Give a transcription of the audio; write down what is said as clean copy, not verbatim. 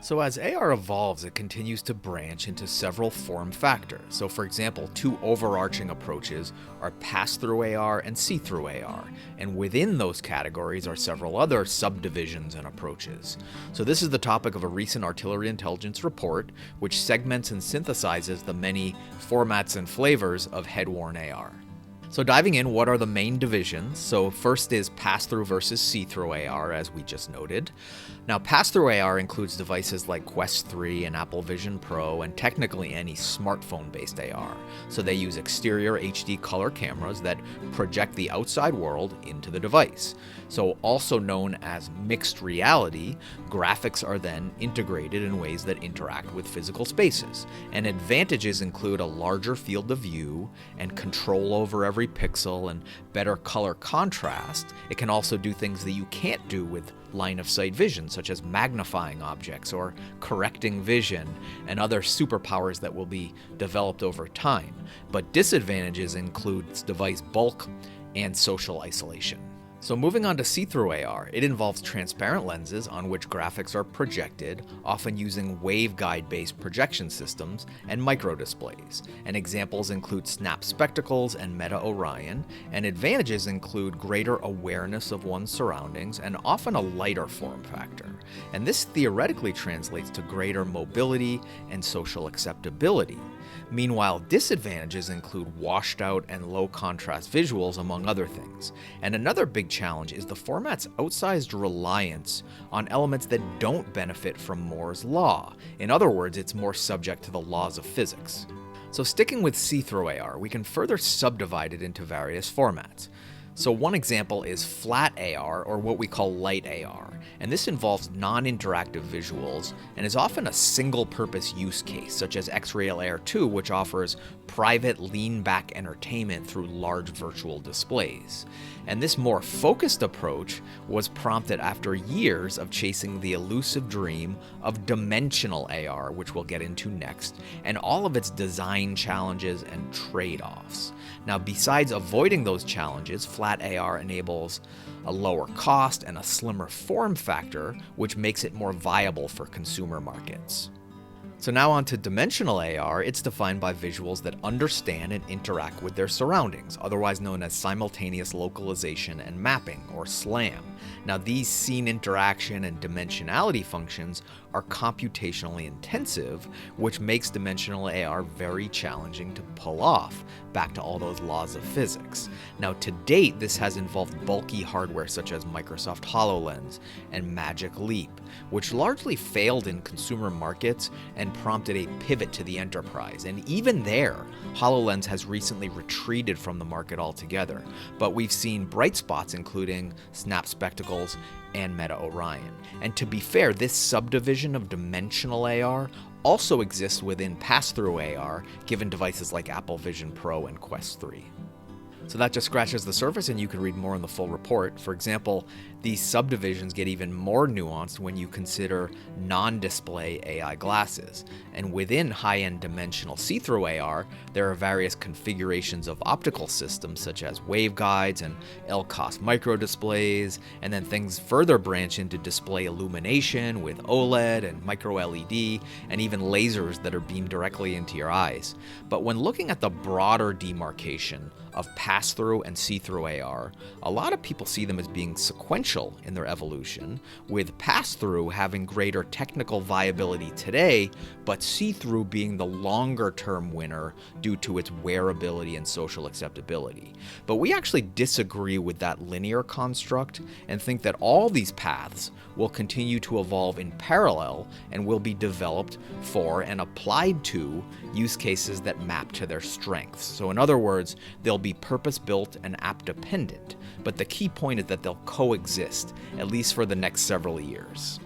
So as AR evolves, it continues to branch into several form factors. So for example, two overarching approaches are pass-through AR and see-through AR, and within those categories are several other subdivisions and approaches. So this is the topic of a recent artillery intelligence report, which segments and synthesizes the many formats and flavors of head-worn AR. So diving in, what are the main divisions? So first is pass-through versus see-through AR, as we just noted. Now, pass-through AR includes devices like Quest 3 and Apple Vision Pro, and technically any smartphone-based AR. So they use exterior HD color cameras that project the outside world into the device. So also known as mixed reality, graphics are then integrated in ways that interact with physical spaces. And advantages include a larger field of view and control over every pixel and better color contrast. It can also do things that you can't do with line of sight vision, such as magnifying objects or correcting vision and other superpowers that will be developed over time. But disadvantages include device bulk and social isolation. So moving on to see-through AR, it involves transparent lenses on which graphics are projected, often using waveguide-based projection systems and microdisplays. And examples include Snap Spectacles and Meta Orion, and advantages include greater awareness of one's surroundings and often a lighter form factor. And this theoretically translates to greater mobility and social acceptability. Meanwhile, disadvantages include washed out and low contrast visuals, among other things. And another big challenge is the format's outsized reliance on elements that don't benefit from Moore's law. In other words, it's more subject to the laws of physics. So sticking with see-through AR, we can further subdivide it into various formats. So one example is flat AR, or what we call light AR, and this involves non-interactive visuals and is often a single-purpose use case, such as X-Rail Air 2, which offers private lean-back entertainment through large virtual displays. And this more focused approach was prompted after years of chasing the elusive dream of dimensional AR, which we'll get into next, and all of its design challenges and trade-offs. Now, besides avoiding those challenges, flat AR enables a lower cost and a slimmer form factor, which makes it more viable for consumer markets. So now on to dimensional AR, it's defined by visuals that understand and interact with their surroundings, otherwise known as simultaneous localization and mapping, or SLAM. Now these scene interaction and dimensionality functions are computationally intensive, which makes dimensional AR very challenging to pull off, back to all those laws of physics. Now to date, this has involved bulky hardware such as Microsoft HoloLens and Magic Leap, which largely failed in consumer markets and prompted a pivot to the enterprise. And even there, HoloLens has recently retreated from the market altogether. But we've seen bright spots including Snap Spectacles and Meta Orion. And to be fair, this subdivision of dimensional AR also exists within pass-through AR, given devices like Apple Vision Pro and Quest 3. So that just scratches the surface, and you can read more in the full report. For example, these subdivisions get even more nuanced when you consider non-display AI glasses. And within high-end dimensional see-through AR, there are various configurations of optical systems such as waveguides and LCOS microdisplays, and then things further branch into display illumination with OLED and micro LED, and even lasers that are beamed directly into your eyes. But when looking at the broader demarcation of pass-through and see-through AR, a lot of people see them as being sequential in their evolution, with pass-through having greater technical viability today, but see-through being the longer-term winner due to its wearability and social acceptability. But we actually disagree with that linear construct and think that all these paths will continue to evolve in parallel and will be developed for and applied to use cases that map to their strengths. So in other words, they'll be purpose-built and app-dependent, but the key point is that they'll coexist, at least for the next several years.